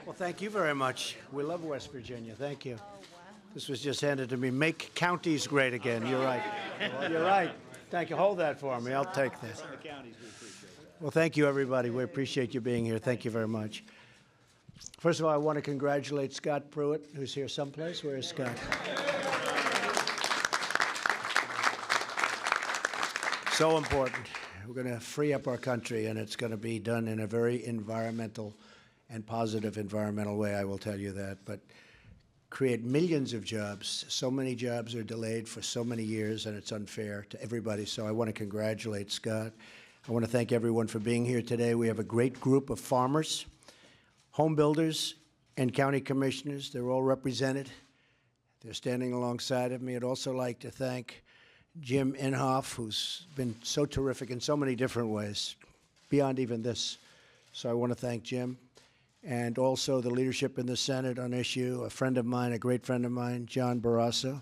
Well, thank you very much. We love West Virginia. Thank you. This was just handed to me. Make counties great again. You're right. You're right. Thank you. Hold that for me. I'll take that. Well, thank you, everybody. We appreciate you being here. Thank you very much. First of all, I want to congratulate Scott Pruitt, who's here someplace. Where is Scott? So important. We're going to free up our country, and it's going to be done in a very environmental and positive environmental way, I will tell you that. But create millions of jobs. So many jobs are delayed for so many years, and it's unfair to everybody. So I want to congratulate Scott. I want to thank everyone for being here today. We have a great group of farmers, home builders, and county commissioners. They're all represented. They're standing alongside of me. I'd also like to thank Jim Inhofe, who's been so terrific in so many different ways, beyond even this. So I want to thank Jim. And also the leadership in the Senate on issue, a friend of mine, a great friend of mine, John Barrasso.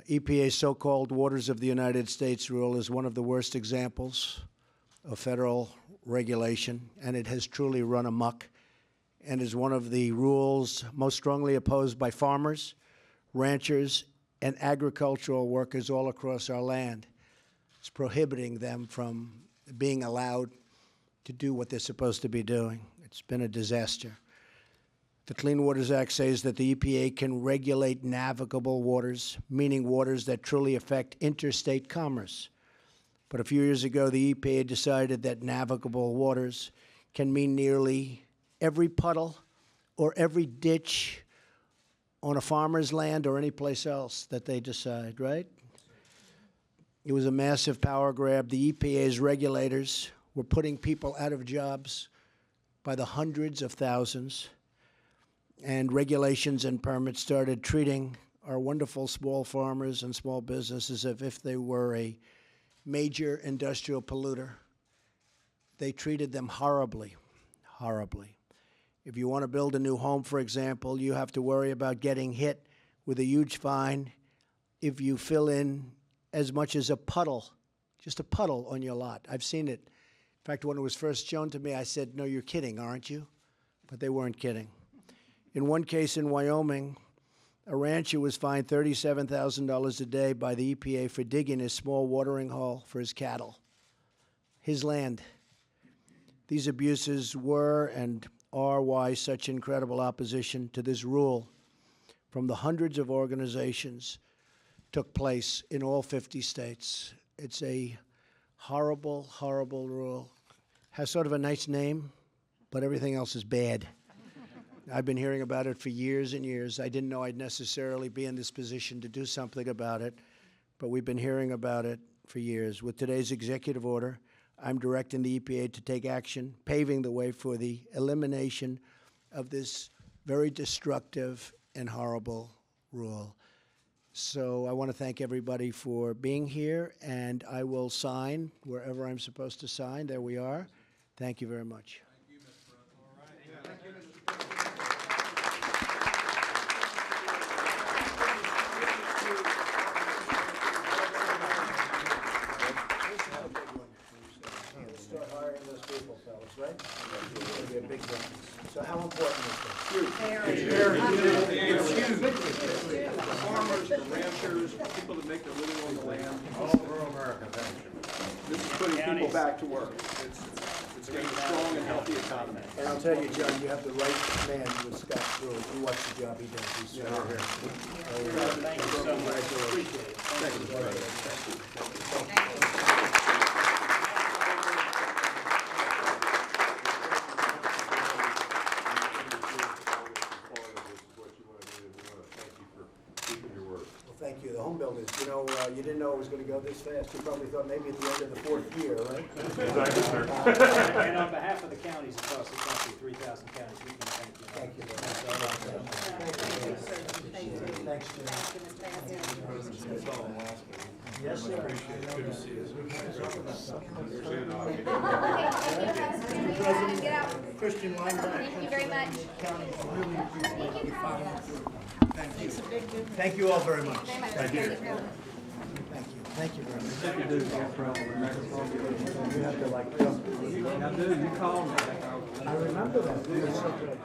EPA's so-called Waters of the United States rule is one of the worst examples of federal regulation, and it has truly run amok and is one of the rules most strongly opposed by farmers, ranchers, and agricultural workers all across our land. It's prohibiting them from being allowed to do what they're supposed to be doing. It's been a disaster. The Clean Waters Act says that the EPA can regulate navigable waters, meaning waters that truly affect interstate commerce. But a few years ago, the EPA decided that navigable waters can mean nearly every puddle or every ditch on a farmer's land or any place else that they decide, right? It was a massive power grab. The EPA's regulators were putting people out of jobs by the hundreds of thousands, and regulations and permits started treating our wonderful small farmers and small businesses as if they were a major industrial polluter. They treated them horribly, horribly. If you want to build a new home, for example, you have to worry about getting hit with a huge fine if you fill in as much as a puddle, just a puddle on your lot. I've seen it. In fact, when it was first shown to me, I said, no, you're kidding, aren't you? But they weren't kidding. In one case in Wyoming, a rancher was fined $37,000 a day by the EPA for digging a small watering hole for his cattle, his land. These abuses were and are why such incredible opposition to this rule from the hundreds of organizations took place in all 50 states. It's a horrible, horrible rule. Has sort of a nice name, but everything else is bad. I've been hearing about it for years and years. I didn't know I'd necessarily be in this position to do something about it, but we've been hearing about it for years. With today's executive order, I'm directing the EPA to take action, paving the way for the elimination of this very destructive and horrible rule. So I want to thank everybody for being here, and I will sign wherever I'm supposed to sign. There we are. Thank you very much. Thank you, Mr. President. All right. Yeah. Thank you, Mr. President. Let's start hiring those people, fellas, right? It's going to be a big difference. So how important is this? Huge. It's huge. The farmers, the ranchers, people that make their living on the land. All rural America, thank you. This is putting people back to work. It's getting a strong and healthy economy. And I'll tell you, John, you have the right man with Scott Pruitt. You watch the job he does. He's here. Thank you so much. Appreciate it. Thank you, Mr. President. Thank you. The home builders, you know, you didn't know it was going to go this fast. You probably thought maybe at the end of the fourth year, right? Exactly, sir. And on behalf of the counties across the country, 3,000 counties, we can thank you. Thank you. Thank you. Thanks, yes, sir. Good to see you. Get out. Christian Weinberg. Thank you very much. County, really appreciate you following through. Thank you. Thank you all very much. Very much. Thank you. Thank you very much. You have to like. I do, you called me. I remember that. It was so good.